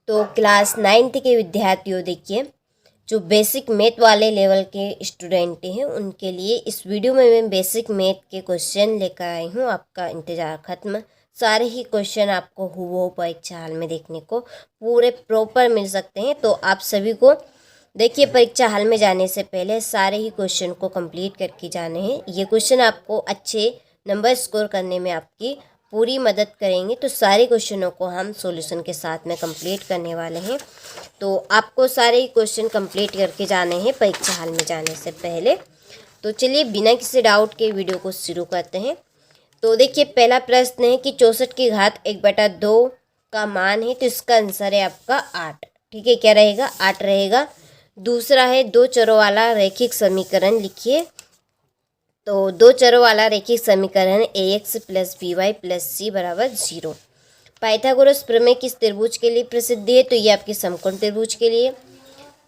तो class 9th के विद्यार्थियों, देखिए जो बेसिक मैथ वाले लेवल के स्टूडेंट हैं उनके लिए इस वीडियो में मैं बेसिक मैथ के क्वेश्चन लेकर आई हूँ। आपका इंतज़ार ख़त्म। सारे ही क्वेश्चन आपको हूबहू परीक्षा हाल में देखने को पूरे प्रॉपर मिल सकते हैं। तो आप सभी को देखिए, परीक्षा हाल में जाने से पहले सारे ही क्वेश्चन को कंप्लीट करके जाने हैं। ये क्वेश्चन आपको अच्छे नंबर स्कोर करने में आपकी पूरी मदद करेंगे। तो सारे क्वेश्चनों को हम सॉल्यूशन के साथ में कंप्लीट करने वाले हैं। तो आपको सारे ही क्वेश्चन कंप्लीट करके जाने हैं परीक्षा हाल में जाने से पहले। तो चलिए बिना किसी डाउट के वीडियो को शुरू करते हैं। तो देखिए, पहला प्रश्न है कि 64 की घात 1/2 का मान है, तो इसका आंसर है आपका 8। ठीक है, क्या रहेगा? 8 रहेगा। दूसरा है दो चरों वाला रैखिक समीकरण लिखिए। तो दो चरों वाला रैखिक समीकरण ax + by + c = 0। पाइथागोरस प्रमेय किस त्रिभुज के लिए प्रसिद्ध है? तो ये आपके समकोण त्रिभुज के लिए।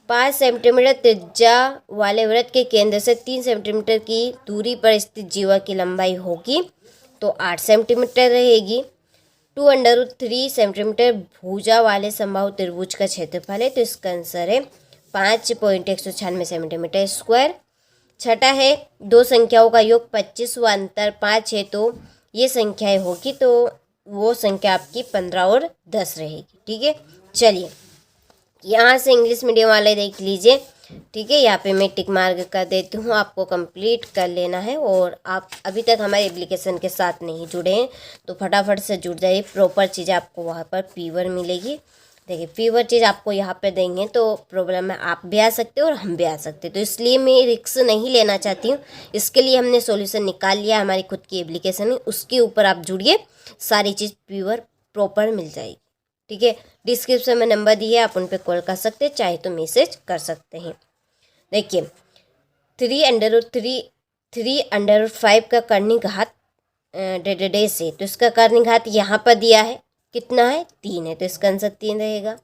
5 सेंटीमीटर त्रिज्या वाले वृत्त के केंद्र से 3 सेंटीमीटर की दूरी पर स्थित जीवा की लंबाई होगी, तो 8 सेंटीमीटर रहेगी। 2√3 सेंटीमीटर भुजा वाले समबाहु त्रिभुज का क्षेत्रफल है, तो इसका आंसर है 5.196 सेंटीमीटर स्क्वायर। छठा है दो संख्याओं का योग 25 व अंतर 5 है, तो ये संख्याएं होगी, तो वो संख्या आपकी 15 और 10 रहेगी। ठीक है, चलिए यहाँ से इंग्लिश मीडियम वाले देख लीजिए। ठीक है, यहाँ पे मैं टिक मार्क कर देती हूँ, आपको कंप्लीट कर लेना है। और आप अभी तक हमारे एप्लीकेशन के साथ नहीं जुड़े हैं तो फटाफट से जुड़ जाइए। प्रॉपर चीज़ आपको वहाँ पर फीवर मिलेगी। देखिए, फीवर चीज़ आपको यहाँ पे देंगे तो प्रॉब्लम में आप भी आ सकते हो और हम भी आ सकते हैं। तो इसलिए मैं रिस्क नहीं लेना चाहती हूँ। इसके लिए हमने सॉल्यूशन निकाल लिया, हमारी खुद की एप्लीकेशन है, उसके ऊपर आप जुड़िए, सारी चीज़ फीवर प्रॉपर मिल जाएगी। ठीक है, डिस्क्रिप्शन में नंबर दिए, आप उन पर कॉल कर सकते हैं, चाहे तो मैसेज कर सकते हैं। देखिए 3√5 का कर्णी घात डेडेडेस है, तो इसका कर्णी घात यहाँ पर दिया है, कितना है? 3 है, तो इसका आंसर 3 रहेगा।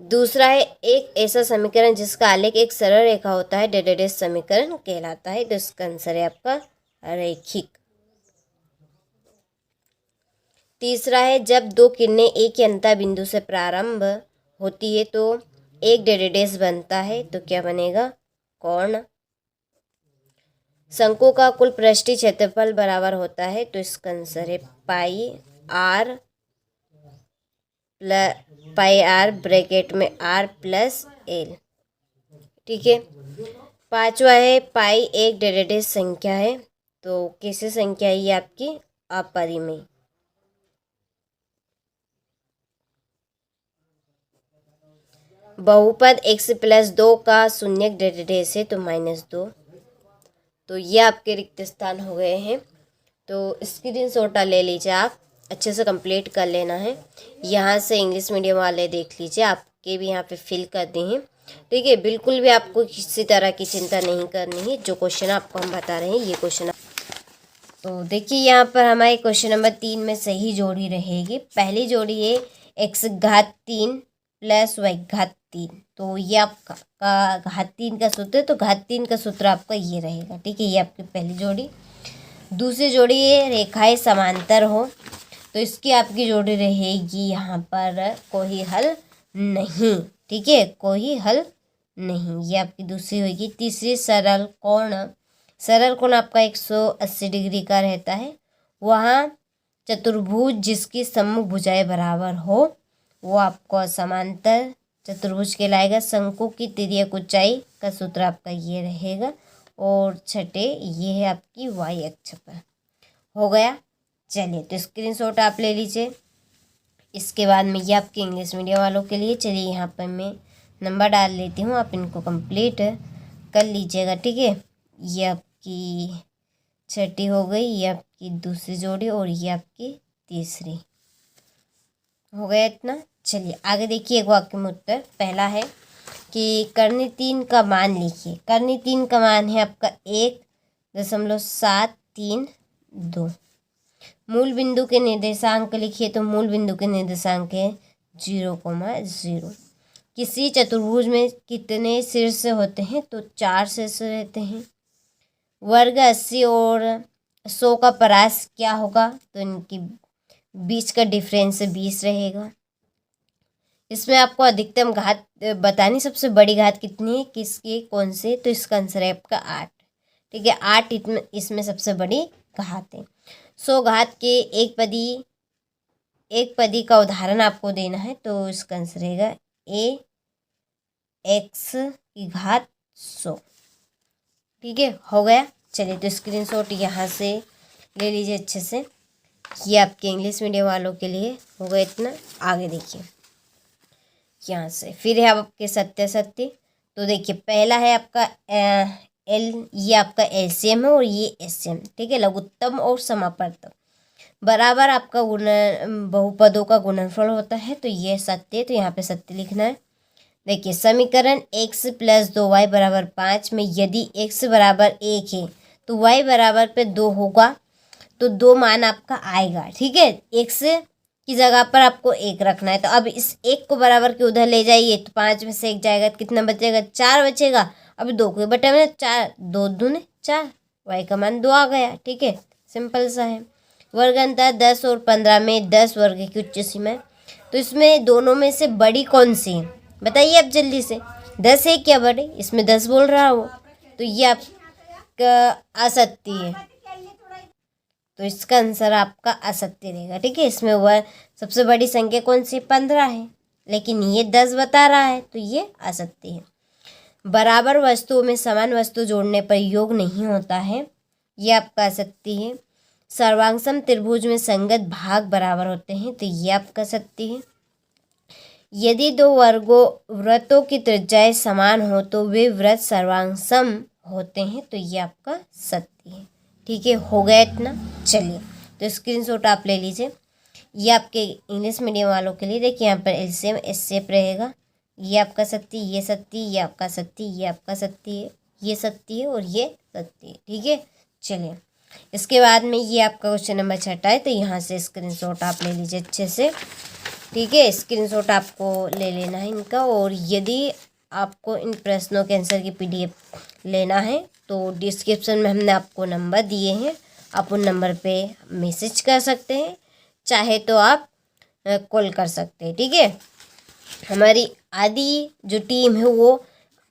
दूसरा है एक ऐसा समीकरण जिसका आलेख एक सरल रेखा होता है, डेडेडेस समीकरण कहलाता है, तो इसका आंसर है आपका रैखिक। तीसरा है जब दो किरणें एक ही अंतर बिंदु से प्रारंभ होती है तो एक डेडेडेस बनता है, तो क्या बनेगा? कोण। शंकु का कुल पृष्ठीय क्षेत्रफल बराबर होता है, तो इसका आंसर है पाई ब्रैकेट में r + l। ठीक है, पांचवा है पाई एक डेडेडेस संख्या है, तो कैसे संख्या है? ये आपकी अपरिमेय। बहुपद x + 2 का शून्यक डेडेडेस है, तो -2। तो ये आपके रिक्त स्थान हो गए हैं। तो स्क्रीनशॉट ले लीजिए, आप अच्छे से कंप्लीट कर लेना है। यहाँ से इंग्लिश मीडियम वाले देख लीजिए, आपके भी यहाँ पे फिल कर दी हैं। ठीक है, बिल्कुल भी आपको किसी तरह की चिंता नहीं करनी है। जो क्वेश्चन आपको हम बता रहे हैं ये क्वेश्चन तो देखिए यहाँ पर हमारे क्वेश्चन नंबर 3 में सही जोड़ी रहेगी। पहली जोड़ी है x घात 3 + y घात 3, तो ये आपका घात 3 का सूत्र है, तो घात 3 का सूत्र आपका ये रहेगा। ठीक है, ये आपकी पहली जोड़ी। दूसरी जोड़ी है रेखाएं समांतर हो, तो इसकी आपकी जोड़ी रहेगी यहाँ पर कोई हल नहीं। ठीक है, कोई हल नहीं, ये आपकी दूसरी होगी। तीसरी सरल कोण आपका 180 डिग्री का रहता है। वहाँ चतुर्भुज जिसकी सम्मुख भुजाएं बराबर हो वो आपको समांतर चतुर्भुज कहलाएगा। शंकु की तिर्यक ऊंचाई का सूत्र आपका ये रहेगा। और छठे ये है आपकी y अक्ष पर। हो गया, चलिए तो स्क्रीनशॉट आप ले लीजिए। इसके बाद में ये आपके इंग्लिश मीडियम वालों के लिए, चलिए यहाँ पर मैं नंबर डाल लेती हूँ, आप इनको कंप्लीट कर लीजिएगा। ठीक है, ये आपकी छठी हो गई, ये आपकी दूसरी जोड़ी और ये आपकी तीसरी। हो गया इतना। चलिए आगे देखिए, एक वाक्य में उत्तर। पहला है कि कर्णी 3 का मान लिखिए। कर्णी 3 का मान है आपका 1.732। मूल बिंदु के निर्देशांक लिखिए, तो मूल बिंदु के निर्देशांक है 0,0। किसी चतुर्भुज में कितने शीर्ष होते हैं? तो 4 शीर्ष रहते हैं। वर्ग 80 और 100 का परास क्या होगा? तो इनकी बीच का डिफरेंस 20 रहेगा। इसमें आपको अधिकतम घात बतानी, सबसे बड़ी घात कितनी है, किसकी, कौन से, तो इसका आंसर है आपका 8। ठीक है, 8 इसमें सबसे बड़ी घात है। 100 घात के एक पदी का उदाहरण आपको देना है, तो इसका आंसर रहेगा ax की घात 100। ठीक है, हो गया। चलिए, तो स्क्रीनशॉट यहाँ से ले लीजिए अच्छे से। ये आपके इंग्लिश मीडियम वालों के लिए हो गया इतना। आगे देखिए, यहाँ से फिर है आपके सत्य। तो देखिए, पहला है आपका ये आपका एलसीएम है और ये एससीएम। ठीक है, लघुत्तम और समापवर्तक बराबर आपका बहुपदों का गुणनफल होता है, तो ये सत्य है, तो यहाँ पे सत्य लिखना है। देखिए, समीकरण x + 2y = 5 में यदि x बराबर 1 है तो y बराबर पे 2 होगा, तो 2 मान आपका आएगा। ठीक है, x की जगह पर आपको 1 रखना है। तो अब इस 1 को बराबर के उधर ले जाइए, तो 5 में से 1 जाएगा तो कितना बचेगा, 4 बचेगा। अभी 2 के बटे में 4, 2 दूने 4, y का मान 2 आ गया। ठीक है, सिंपल सा है। वर्ग अंतर 10 और 15 में 10 वर्ग की उच्च सीमा है, तो इसमें दोनों में से बड़ी कौन सी है, बताइए अब जल्दी से। 10 है क्या बड़े, इसमें 10 बोल रहा हो, तो ये आपका असत्य है, तो इसका आंसर आपका असत्य रहेगा। ठीक है, इसमें वह सबसे बड़ी संख्या कौन सी, 15 है, लेकिन ये 10 बता रहा है, तो ये असत्य है। बराबर वस्तुओं में समान वस्तु जोड़ने पर योग नहीं होता है, ये आपका असत्य है। सर्वांगसम त्रिभुज में संगत भाग बराबर होते हैं, तो ये आपका सत्य है। यदि 2 वृत्तों की त्रिज्याएं समान हो तो वे वृत्त सर्वांगसम होते हैं, तो ये आपका सत्य है। ठीक है, हो गया इतना। चलिए, तो स्क्रीनशॉट आप ले लीजिए। ये आपके इंग्लिश मीडियम वालों के लिए। देखिए, यहाँ पर एलसीएम एससीएफ रहेगा। ये आपका सत्य, ये सत्य, ये आपका सत्य, ये आपका सत्य है, ये सत्य है और ये सत्य है। ठीक है, चलिए, इसके बाद में ये आपका क्वेश्चन नंबर 6 है, तो यहाँ से स्क्रीनशॉट आप ले लीजिए अच्छे से। ठीक है, स्क्रीनशॉट आपको ले लेना है इनका। और यदि आपको इन प्रश्नों के आंसर की पीडीएफ लेना है तो डिस्क्रिप्शन में हमने आपको नंबर दिए हैं, आप उन नंबर पे मैसेज कर सकते हैं, चाहे तो आप कॉल कर सकते हैं। ठीक है, हमारी आधी जो टीम है वो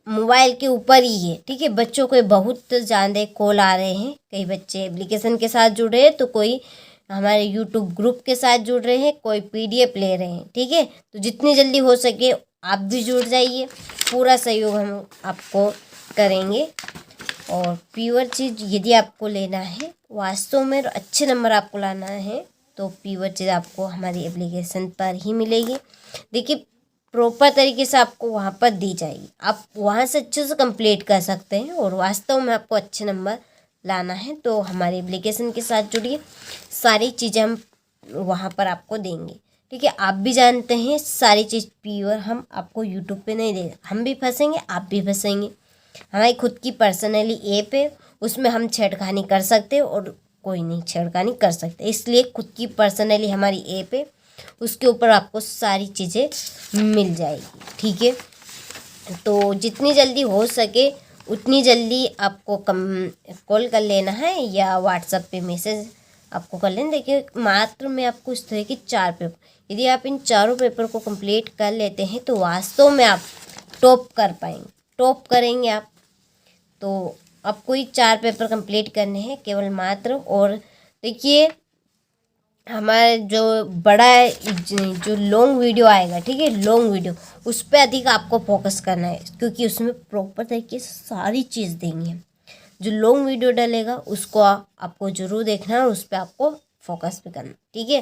मोबाइल के ऊपर ही है। ठीक है, बच्चों को बहुत ज़्यादा कॉल आ रहे हैं, कई बच्चे एप्लीकेशन के साथ जुड़ रहे हैं, तो कोई हमारे यूट्यूब ग्रुप के साथ जुड़ रहे हैं, कोई पीडीएफ ले रहे हैं। ठीक है, तो जितनी जल्दी हो सके आप भी जुड़ जाइए, पूरा सहयोग हम आपको करेंगे। और प्योर चीज़ यदि आपको लेना है वास्तव में अच्छे नंबर आपको लाना है, तो प्योर चीज़ आपको हमारी एप्लीकेशन पर ही मिलेगी। देखिए, प्रॉपर तरीके से आपको वहाँ पर दी जाएगी, आप वहाँ से अच्छे से कंप्लीट कर सकते हैं। और वास्तव में आपको अच्छे नंबर लाना है तो हमारे एप्लीकेशन के साथ जुड़िए, सारी चीज़ें हम वहाँ पर आपको देंगे। ठीक है, आप भी जानते हैं सारी चीज़ प्योर हम आपको यूट्यूब पे नहीं देंगे, हम भी फंसेंगे, आप भी फंसेंगे। हमारी खुद की पर्सनली ऐप है, उसमें हम छेड़खानी कर सकते हैं और कोई नहीं छेड़खानी कर सकते, इसलिए खुद की पर्सनली हमारी ऐप है, उसके ऊपर आपको सारी चीज़ें मिल जाएगी। ठीक है, तो जितनी जल्दी हो सके उतनी जल्दी आपको कॉल कर लेना है या व्हाट्सएप पे मैसेज आपको कर लेना। देखिए, मात्र में आपको इस तरह की 4 पेपर, यदि आप इन चारों पेपर को कंप्लीट कर लेते हैं तो वास्तव में आप टॉप कर पाएंगे, टॉप करेंगे आप। तो आपको ये 4 पेपर कंप्लीट करने हैं केवल मात्र। और देखिए, हमारा जो बड़ा जो लॉन्ग वीडियो आएगा, ठीक है, लॉन्ग वीडियो, उस पर अधिक आपको फोकस करना है, क्योंकि उसमें प्रॉपर तरीके से सारी चीज़ देंगे। जो लॉन्ग वीडियो डलेगा उसको आपको ज़रूर देखना है और उस पर आपको फोकस भी करना। ठीक है।